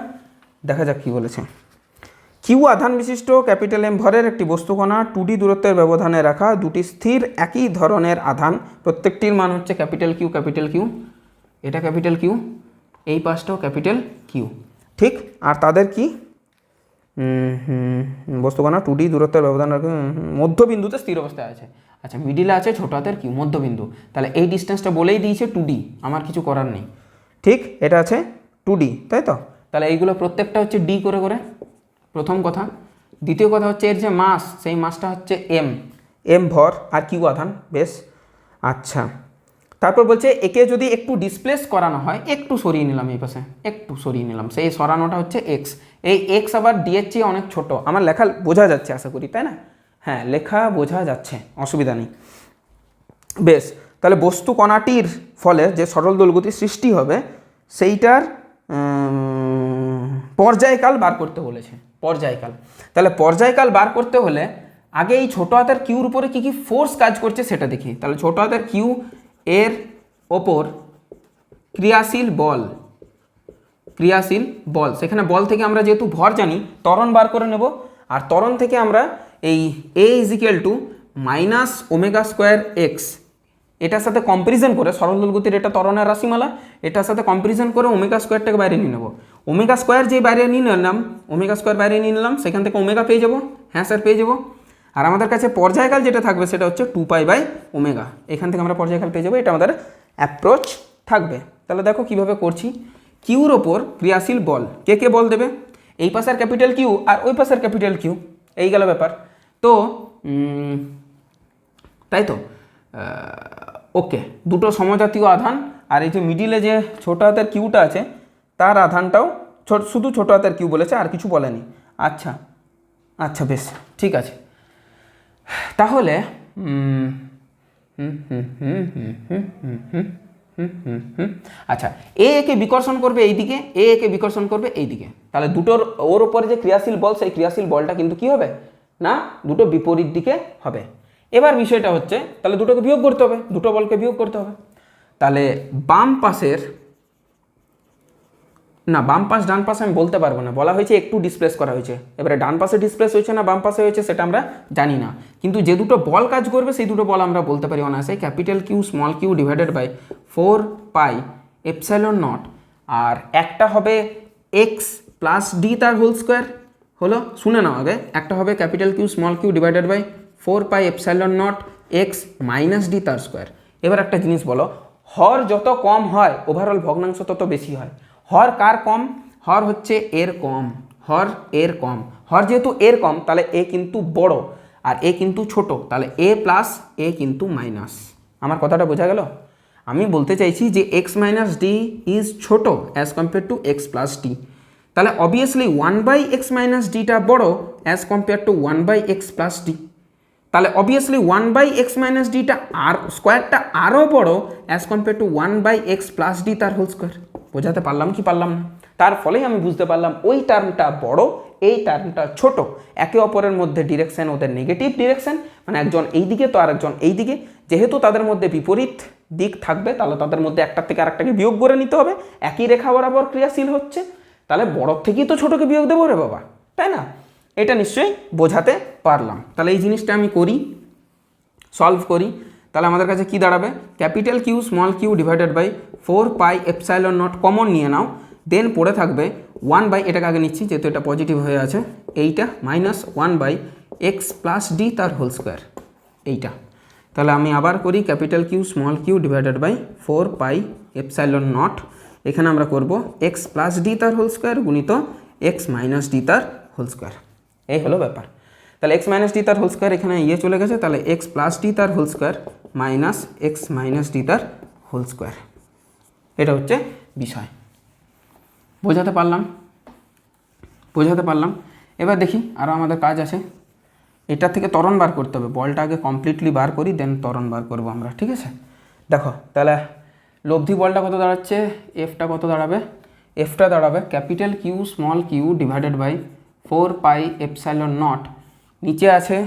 [SPEAKER 1] দেখা যাক কী বলেছে। কিউ আধান বিশিষ্ট ক্যাপিটাল এম ভরের একটি বস্তুকণা 2D দূরত্বের ব্যবধানে রাখা দুটি স্থির একই ধরনের আধান, প্রত্যেকটির মান হচ্ছে ক্যাপিটাল কিউ, এটা ক্যাপিটাল কিউ, এই পাশটাও ক্যাপিটাল কিউ, ঠিক। আর তাদের কি বস্তুকণা 2D দূরত্বের ব্যবধান রাখে মধ্যবিন্দুতে স্থির অবস্থায় আছে। আচ্ছা, মিডিলে আছে ছোট হাতের কিউ, মধ্যবিন্দু, তাহলে এই ডিস্টেন্সটা বলেই দিয়েছে 2D, আমার কিছু করার নেই, ঠিক। এটা আছে 2D, তাই তো? তাহলে এইগুলো প্রত্যেকটা হচ্ছে ডি করে করে, প্রথম কথা। দ্বিতীয় কথা হচ্ছে এর যে মাস, সেই মাসটা হচ্ছে এম ভর আর কিউ আধান, বেশ। আচ্ছা, তারপর বলছে একে যদি একটু ডিসপ্লেস করানো হয়, একটু সরিয়ে নিলাম এই পাশে, একটু সরিয়ে নিলাম, সেই সরানোটা হচ্ছে এক্স। এই এক্স আবার ডি এর চেয়ে অনেক ছোট। আমার লেখা বোঝা যাচ্ছে আশা করি, তাই না? হ্যাঁ, লেখা বোঝা যাচ্ছে, অসুবিধা নেই। বেশ, তাহলে বস্তু কণাটির ফলে যে সরল দোলগতির সৃষ্টি হবে সেইটার পর্যায়কাল বার করতে বলেছে। পর্যায়কাল, তাহলে পর্যায়কাল বার করতে হলে আগে এই ছোটো হাতের কিউর উপরে কী কী ফোর্স কাজ করছে সেটা দেখি। তাহলে ছোটো হাতের কিউ এর ওপর ক্রিয়াশীল বল, ক্রিয়াশীল বল, সেখানে বল থেকে আমরা যেহেতু ভর জানি, ত্বরণ বার করে নেব। আর ত্বরণ থেকে আমরা এই a equal to minus omega square x, এটার সাথে কম্পারিজন করে, সরল দোলগতির এটা ত্বরণের রাশিমালা, এটার সাথে কম্পারিজন করে ওমেগা স্কোয়ারটাকে বাইরে নিয়ে নেব। ওমেগা স্কোয়ার যে বাইরে নিয়ে নিলাম, ওমেগা স্কোয়ার বাইরে নিয়ে নিলাম, সেখান থেকে ওমেগা পেয়ে যাবো। হ্যাঁ স্যার, পেয়ে যাবো। আর আমাদের কাছে পর্যায়কাল যেটা থাকবে সেটা হচ্ছে 2π/ওমেগা। এখান থেকে আমরা পর্যায়কাল পেয়ে যাবো, এটা আমাদের অ্যাপ্রোচ থাকবে। তাহলে দেখো কিভাবে করছি। কিউর ওপর ক্রিয়াশীল বল, কে কে বল দেবে? এই পাশের ক্যাপিটাল কিউ আর ওই পাশের ক্যাপিটাল কিউ, এই গেল ব্যাপার। তো তাই তো, ওকে, দুটো সমজাতীয় আধান, আর এই যে মিডিলে যে ছোটো হাতের কিউটা আছে তার আধানটাও শুধু ছোটো হাতের কিউ বলেছে, আর কিছু বলেনি। আচ্ছা আচ্ছা, বেশ ঠিক আছে। তাহলে আচ্ছা, এ একে বিকর্ষণ করবে এইদিকে, এ একে বিকর্ষণ করবে এইদিকে। তাহলে দুটোর ওর ওপরে যে ক্রিয়াশীল বল, সেই ক্রিয়াশীল বলটা কিন্তু কি হবে না, দুটো বিপরীত দিকে হবে। এবার বিষয়টা হচ্ছে, তাহলে দুটোকে বিয়োগ করতে হবে, দুটো বলকে বিয়োগ করতে হবে। তাহলে বাম পাশের, না বাম পাশ ডান পাশে আমি বলতে পারবো না, বলা হয়েছে একটু ডিসপ্লেস করা হয়েছে। এবারে ডান পাশে ডিসপ্লেস হয়েছে না বাম পাশে হয়েছে সেটা আমরা জানি না, কিন্তু যে দুটো বল কাজ করবে সেই দুটো বল আমরা বলতে পারি অনায়াসে, capital Q small Q divided by 4πε0। আর একটা হবে এক্স প্লাস ডি তার হোল স্কোয়ার, হলো শুনে নাও আগে, একটা হবে capital Q small Q divided by 4πε0 x minus D তার স্কোয়ার। এবার একটা জিনিস বলো, হর যত কম হয় ওভারঅল ভগ্নাংশ তত বেশি হয়। হর কার কম? হর হচ্ছে এর কম, হর এর কম। হর যেহেতু এর কম তাহলে এ কিন্তু বড়, আর এ কিন্তু ছোট, তাহলে এ প্লাস এ কিন্তু মাইনাস। আমার কথাটা বোঝা গেল? আমি বলতে চাইছি যে এক্স মাইনাস ডি ইজ ছোট as compare two x plus D. তাহলে অবভিয়াসলি 1/x মাইনাস ডিটা বড় as compare two 1/x plus D. তাহলে অবভিয়াসলি 1/x মাইনাস ডিটা আর স্কোয়ারটা আরও বড় as compare two 1/x plus D তার হোল স্কোয়ার। বোঝাতে পারলাম কি পারলাম না? তার ফলেই আমি বুঝতে পারলাম ওই টার্মটা বড়, এই টার্মটা ছোট। একে অপরের মধ্যে ডিরেকশন ওদের নেগেটিভ ডিরেকশন, মানে একজন এই দিকে তো আরেকজন এই দিকে। যেহেতু তাদের মধ্যে বিপরীত দিক থাকবে তাহলে তাদের মধ্যে একটার থেকে আরেকটাকে বিয়োগ করে নিতে হবে। একই রেখা বরাবর ক্রিয়াশীল হচ্ছে, তাহলে বড়র থেকেই তো ছোটোকে বিয়োগ দেবো রে বাবা, তাই না? এটা নিশ্চয়ই বোঝাতে পারলাম। তাহলে এই জিনিসটা আমি করি, সলভ করি। তাহলে আমাদের কাছে কি দাঁড়াবে? Capital Q small Q divided by 4πε0 common নিয়ে নাও, দেন পড়ে থাকবে 1/, এটাকে আগে নিচ্ছি যেহেতু এটা পজিটিভ হয়ে আছে, এইটা মাইনাস 1/x প্লাস ডি তার হোল স্কোয়ার, এইটা। তাহলে আমি আবার করি capital Q small Q divided by 4πε0, এখানে আমরা করব x প্লাস ডি তার হোল স্কোয়ার গুণিত x মাইনাস ডি তার হোল স্কোয়ার। এই হলো ব্যাপার। তাহলে x মাইনাস ডি তার হোল স্কোয়ার এখানে ইয়ে চলে গেছে, তাহলে x প্লাস ডি তার whole square minus x minus D তার হোল স্কোয়ার। এটা হচ্ছে বিষয়। বোঝাতে পারলাম? বোঝাতে পারলাম। এবার দেখি আরও আমাদের কাজ আছে। এটার থেকে ত্বরণ বার করতে হবে, বলটা আগে কমপ্লিটলি বার করি দেন ত্বরণ বার করবো আমরা, ঠিক আছে? দেখো তাহলে লব্ধি বলটা কত দাঁড়াচ্ছে, এফটা কত দাঁড়াবে? এফটা দাঁড়াবে capital Q small Q divided by 4πε0, নিচে আছে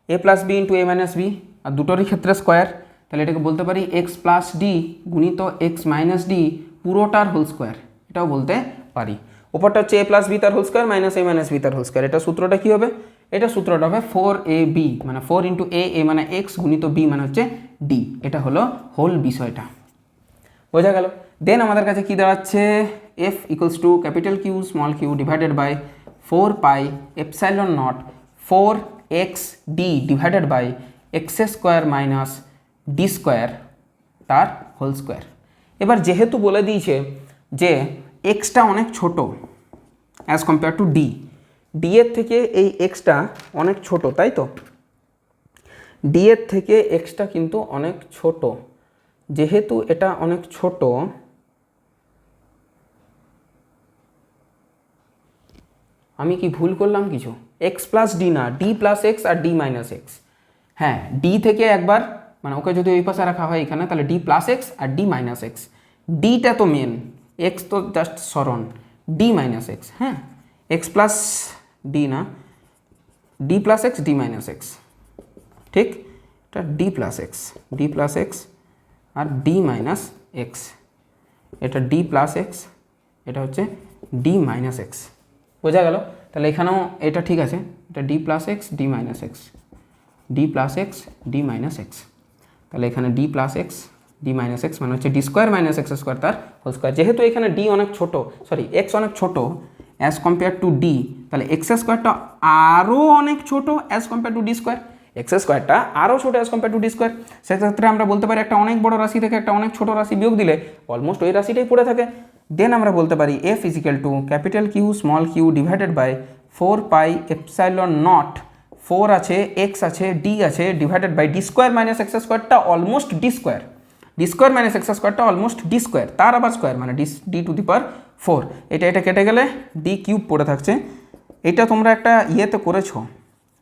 [SPEAKER 1] a plus b into a minus b, আর দুটোরই ক্ষেত্রে স্কোয়ার, তাহলে এটাকে বলতে পারি এক্স প্লাস ডি গুণিত এক্স মাইনাস ডি পুরোটার হোল স্কোয়ার, এটাও বলতে পারি। ওপরটা হচ্ছে এ প্লাস বি তার whole square minus a minus b তার হোল স্কোয়ার। এটা সূত্রটা কী হবে? এটা সূত্রটা হবে 4ab, মানে 4 ইন্টু এ মানে এক্স গুণিত বি মানে হচ্ছে ডি। এটা হলো হোল বিষয়টা। বোঝা গেল? দেন আমাদের কাছে কি দাঁড়াচ্ছে, F equals to capital Q small Q divided by 4πε0 4x D divided by x square minus D square তার হোল স্কোয়ার। এবার যেহেতু বলে দিয়েছে যে এক্সটা অনেক ছোট as compare to D, D এর থেকে এই এক্সটা অনেক ছোট, তাই তো? ডি এর থেকে এক্সটা কিন্তু অনেক ছোট, যেহেতু এটা অনেক ছোট, আমি কি ভুল করলাম কিছু? এক্স প্লাস ডি না, ডি প্লাস এক্স আর ডি মাইনাস এক্স। হ্যাঁ, ডি থেকে একবার মানে ওকে যদি ওই পাশে রাখা হয় এখানে, তাহলে ডি প্লাস এক্স আর ডি মাইনাস এক্স। ডিটা তো মেন, এক্স তো জাস্ট সরণ, ডি মাইনাস এক্স। হ্যাঁ, এক্স প্লাস ডি না, D plus x D minus x, ঠিক? এটা ডি প্লাস এক্স আর ডি মাইনাস এক্স, এটা ডি প্লাস এক্স, এটা হচ্ছে ডি মাইনাস এক্স। বোঝা গেল? তাহলে এখানেও এটা ঠিক আছে, এটা D plus x D minus x, D plus x D minus x. তাহলে এখানে D plus x D minus x মানে হচ্ছে D square minus x square তার হোল স্কোয়ার। যেহেতু এখানে ডি অনেক ছোটো, সরি এক্স অনেক ছোটো অ্যাজ কম্পেয়ার টু ডি, তাহলে এক্স স্কোয়ারটা আরও অনেক ছোটো as compare to D square, x স্কোয়ারটা আরও ছোটো as compare to D square. সেক্ষেত্রে আমরা বলতে পারি একটা অনেক বড় রাশি থেকে একটা অনেক ছোটো রাশি বিয়োগ দিলে অলমোস্ট ওই রাশিটাই পড়ে থাকে। দেন আমরা বলতে পারি F equal to capital Q small Q divided by 4 pi epsilon naught, 4 আছে, এক্স আছে, ডি আছে, divided by D square minus x স্কোয়ারটা almost D square, D square minus x স্কোয়ারটা অলমোস্ট ডি স্কোয়ার, তার আবার স্কোয়ার মানে D to the পাওয়ার 4। এটা কেটে গেলে ডি কিউব পড়ে থাকছে। এটা তোমরা একটা ইয়েতে করেছো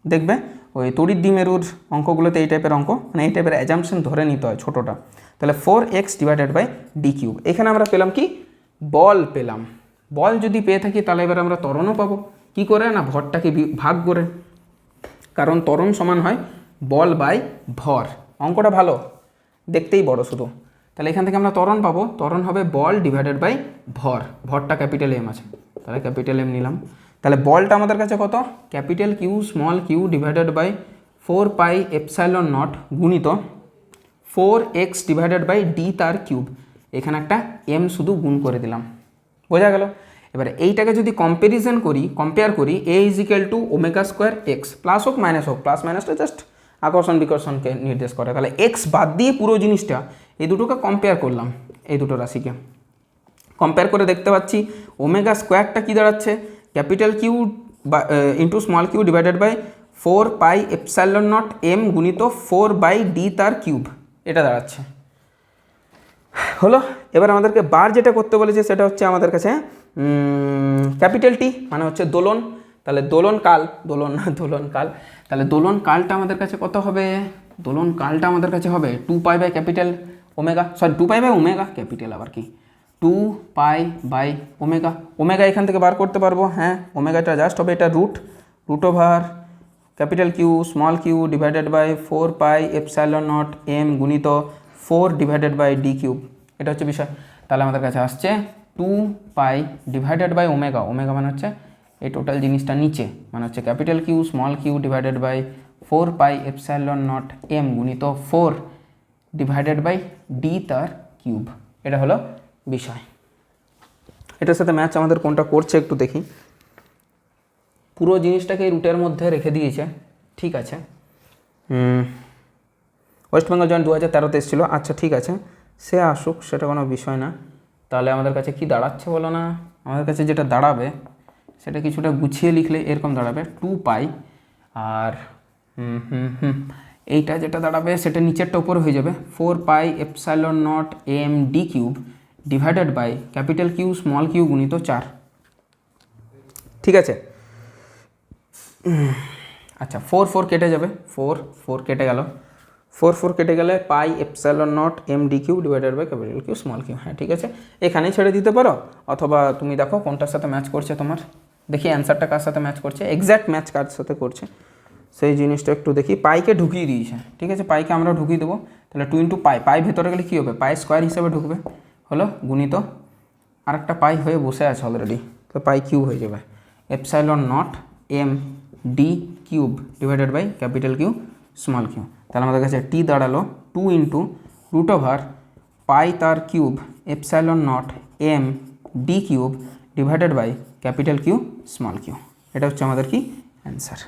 [SPEAKER 1] দেখবে, ওই তড়িৎ দ্বিমেরুর অঙ্কগুলোতে এই টাইপের অঙ্ক, মানে এই টাইপের অ্যাজাম্পশন ধরে নিতে হয় ছোটোটা। তাহলে 4x divided by D cube. এখানে আমরা পেলাম কি? বল পেলাম। বল যদি পেয়ে থাকি তাহলে এবার আমরা ত্বরণও পাবো। কি করে না, ভরটাকে ভাগ করে, কারণ ত্বরণ সমান হয় বল বাই ভর। অঙ্কটা ভালো, দেখতেই বড় শুধু। তাহলে এখান থেকে আমরা ত্বরণ পাবো, ত্বরণ হবে বল ডিভাইডেড বাই ভর, ভরটা ক্যাপিটাল এম আছে তাহলে ক্যাপিটাল এম নিলাম। তাহলে বলটা আমাদের কাছে কত? Capital Q small Q divided by 4 pi epsilon nought গুণিত 4x ডিভাইডেড বাই ডি তার কিউব। এখানে একটা এম শুধু গুণ করে দিলাম। বোঝা গেল? এবারে এইটাকে যদি কম্পেয়ার করি, a equal to omega square x, plus হোক মাইনাস হোক, প্লাস মাইনাসটা জাস্ট আকর্ষণ বিকর্ষণকে নির্দেশ করে। তাহলে এক্স বাদ দিয়ে পুরো জিনিসটা, এই দুটোকে কম্পেয়ার করলাম, এই দুটো রাশিকে কম্পেয়ার করে দেখতে পাচ্ছি ওমেগা স্কোয়ারটা কী দাঁড়াচ্ছে? ক্যাপিটাল কিউ বা into small Q divided by 4 pi epsilon not M গুণিত 4/d তার কিউব, এটা দাঁড়াচ্ছে। হলো। এবার আমাদেরকে বার যেটা করতে বলেছে সেটা হচ্ছে আমাদের কাছে ক্যাপিটাল টি মানে হচ্ছে দোলন। তাহলে দোলনকাল, তাহলে দোলনকালটা আমাদের কাছে কত হবে? দোলনকালটা আমাদের কাছে হবে 2 pi by capital omega, sorry 2 pi by omega, capital আবার কি 2 পাই বাই ওমেগা। ওমেগা এখান থেকে বার করতে পারবো, হ্যাঁ ওমেগাটা জাস্ট হবে এটা root over capital Q small Q divided by 4 pi epsilon not M গুণিত 4 ডিভাইডেড বাই ডি কিউব, এটা হচ্ছে বিষয়। তাহলে আমাদের কাছে আসছে 2 pi divided by omega, omega মানে হচ্ছে এই টোটাল জিনিসটা নিচে, মানে হচ্ছে capital Q small Q divided by 4 pi epsilon not M গুণিত 4 ডিভাইডেড বাই ডি তার কিউব, এটা হলো বিষয়। এটার সাথে ম্যাচ আমাদের কোনটা করছে একটু দেখি। পুরো জিনিসটাকে রুটের মধ্যে রেখে দিয়েছে, ঠিক আছে। ওয়েস্ট বেঙ্গল জয়েন্ট 2013-তে এসেছিলো, আচ্ছা ঠিক আছে, সে আসুক, সেটা কোনো বিষয় না। তাহলে আমাদের কাছে কি দাঁড়াচ্ছে বলো না? আমাদের কাছে যেটা দাঁড়াবে সেটা কিছুটা গুছিয়ে লিখলে এরকম দাঁড়াবে 2 পাই, আর এইটা যেটা দাঁড়াবে সেটা নিচেরটা উপরে হয়ে যাবে 4 pi epsilon not M D cube divided by capital Q small Q গুণিত 4, ঠিক আছে। আচ্ছা 4 কেটে যাবে, 4 কেটে গেল, 4 কেটে গেলে pi epsilon not M D Q divided by capital Q small Q, হ্যাঁ ঠিক আছে। এখানেই ছেড়ে দিতে পারো, অথবা তুমি দেখো কোনটার সাথে ম্যাচ করছে তোমার, দেখি অ্যান্সারটা কার সাথে ম্যাচ করছে, এক্স্যাক্ট ম্যাচ কার সাথে করছে সেই জিনিসটা একটু দেখি। পাইকে ঢুকিয়ে দিয়েছে, ঠিক আছে, পাইকে আমরা ঢুকিয়ে দেবো। তাহলে 2 ইন্টু পাই, পাই ভেতরে গেলে কী হবে? পাই স্কোয়ার হিসেবে ঢুকবে, হলো গুণিত আরেকটা পাই হয়ে বসে আছে অলরেডি, তো পাই কিউব হয়ে যাবে epsilon not M D cube divided by capital Q small q. তাহলে আমাদের কাছে টি দাঁড়ালো 2 ইন্টু রুট ওভার পাই তার cube epsilon not M D cube divided by capital Q small q, এটা হচ্ছে আমাদের কি answer.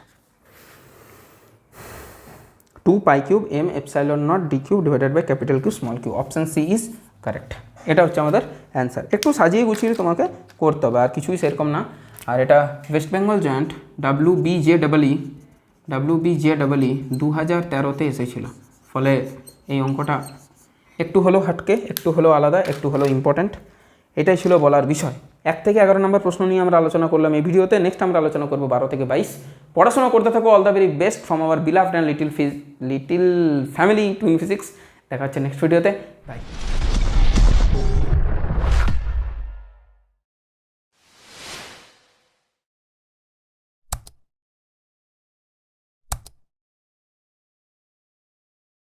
[SPEAKER 1] 2 pi cube m epsilon naught d cube divided by capital Q small q, option C is correct. এটা হচ্ছে আমাদের answer. একটু সাজিয়ে গুছিয়ে তোমাকে করতে হবে, আর কিছুই সেরকম না। আর এটা ওয়েস্ট বেঙ্গল জয়েন্ট WBJEE 2013-তে এসেছিলো, ফলে এই অঙ্কটা একটু হলেও হাটকে, একটু হলেও আলাদা, একটু হলেও ইম্পর্ট্যান্ট, এটাই ছিল বলার বিষয়। 1 থেকে 11 নম্বর প্রশ্ন নিয়ে আমরা আলোচনা করলাম এই ভিডিওতে। নেক্সট আমরা আলোচনা করবো 12 থেকে 22। পড়াশোনা করতে থাকো। All the very best from our beloved and little family twin physics. দেখা হচ্ছে নেক্সট ভিডিওতে। বাই।